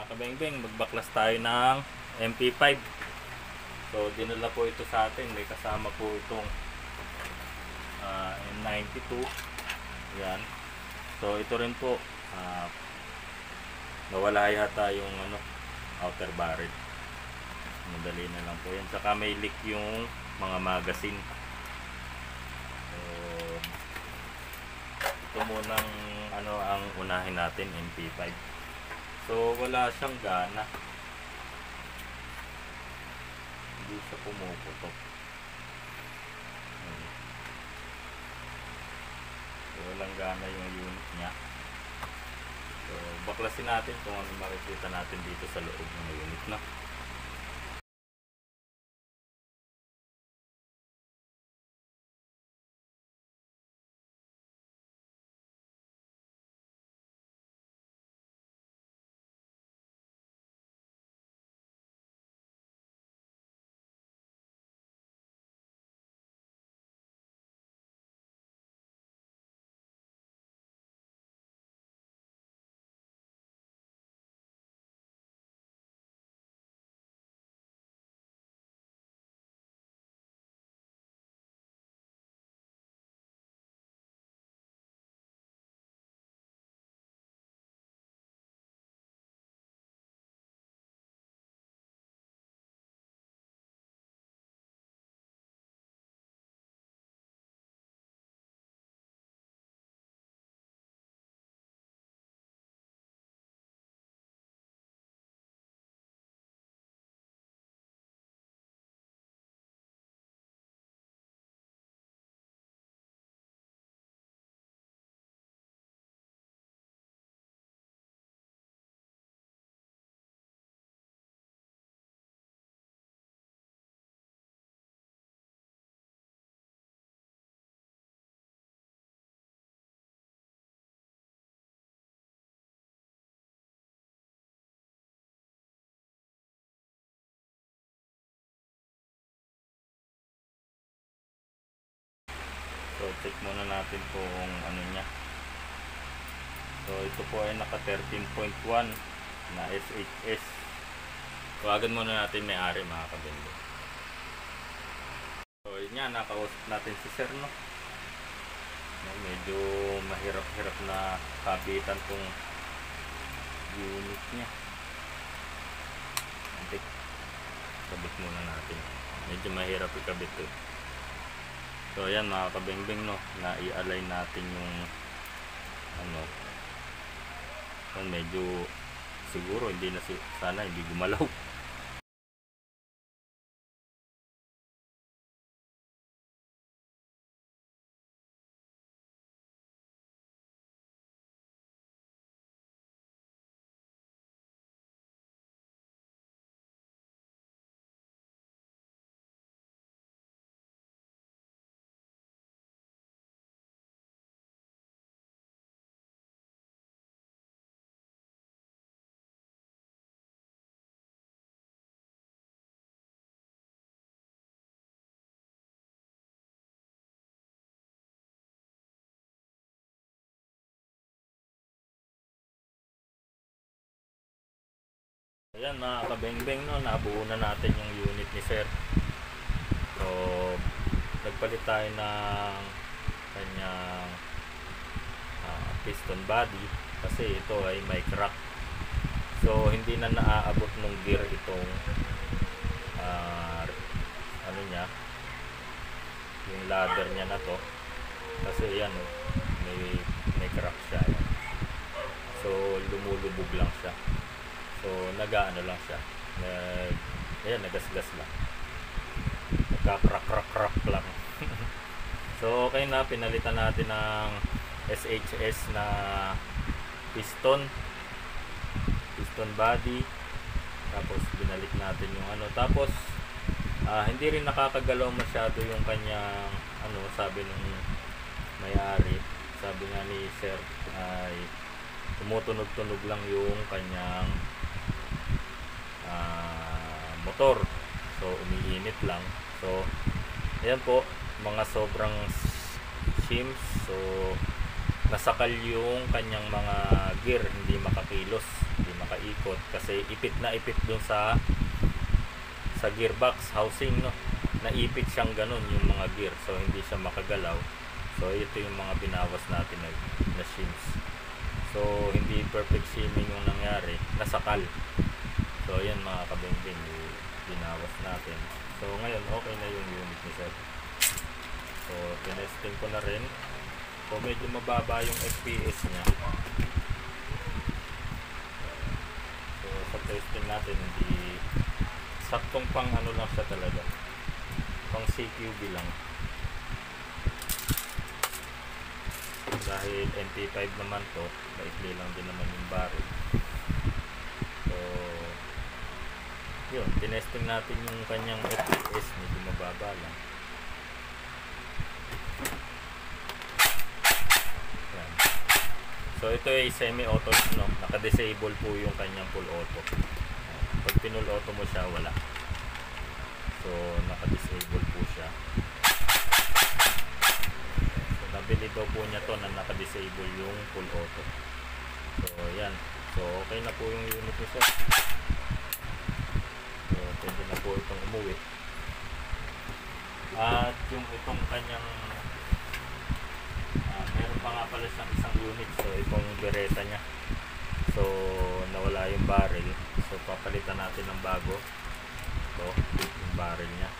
kabengbeng, magbaklas tayo ng MP5. So dinala po ito sa atin, may kasama po itong M92. Yan. So ito rin po nawala yata yung outer barrel. Madali na lang po yan. Saka may leak yung mga magazine. So ito munang ang unahin natin, MP5. So wala siyang gana, hindi siya pumuputok. So walang gana yung unit niya. So baklasin natin kung ano makikita natin dito sa loob ng unit na. So check muna natin kung ano niya. So ito po ay naka 13.1 na SHS. Tawagan muna natin may-ari, mga kabendo. So yun nga, nakausap natin si sir, no? Medyo mahirap-hirap na kabitan tong unit niya. Antik, kabit muna natin. Medyo mahirap ikabit to. So ayan, mga kabengbeng, no, na i-align natin yung medyo siguro hindi na sana hindi gumalaw. Ayan, mga kabengbeng, no, nabuo na natin yung unit ni sir. So nagpalit tayo ng kanyang piston body kasi ito ay may crack. So hindi na naaabot ng gear itong niya, yung ladder niya na to, kasi yan, may crack siya. So lumulubog lang siya. So nag-ano lang siya, nagasgas lang, nagka-crack lang. So okay na, pinalitan natin ng SHS na piston body, tapos binalik natin yung tapos hindi rin nakakagalaw masyado yung kanyang sabi ng may-ari, sabi nga ni sir ay tumutunog-tunog lang yung kanyang motor. So umiinit lang. So ayan po, mga sobrang shims. So nasakal yung kanyang mga gear, hindi makakilos, hindi ikot kasi ipit na ipit dun sa gearbox housing, no, naipit siyang ganun yung mga gear, so hindi siya makagalaw. So ito yung mga binawas natin na shims. So hindi perfect shimming yung nangyari, nasakal. So ayan mga kabingbing, binawas natin. So ngayon okay na yung unit ni sir. So tinesting ko na rin. So medyo mababa yung FPS niya. So sa testing natin, hindi saktong pang ano lang siya talaga, pang CQB lang, dahil MP5 naman to, maikli lang din naman yung barrel. So yun, tinesting natin yung kanyang FPS, medyo mababa lang. Yan. So ito ay semi-auto, no? Naka-disable po yung kanyang full auto. Pag pinull auto mo siya, wala. So naka-disable po siya. So nabili daw po niya to na naka-disable yung full auto. So yan. So okay na po yung unit niya sir. So pwede na po itong umuwi. At yung itong kanyang meron pa nga pala siyang isang unit. So itong Beretta niya, so nawala yung barrel, so papalitan natin ng bago. So yung barrel niya,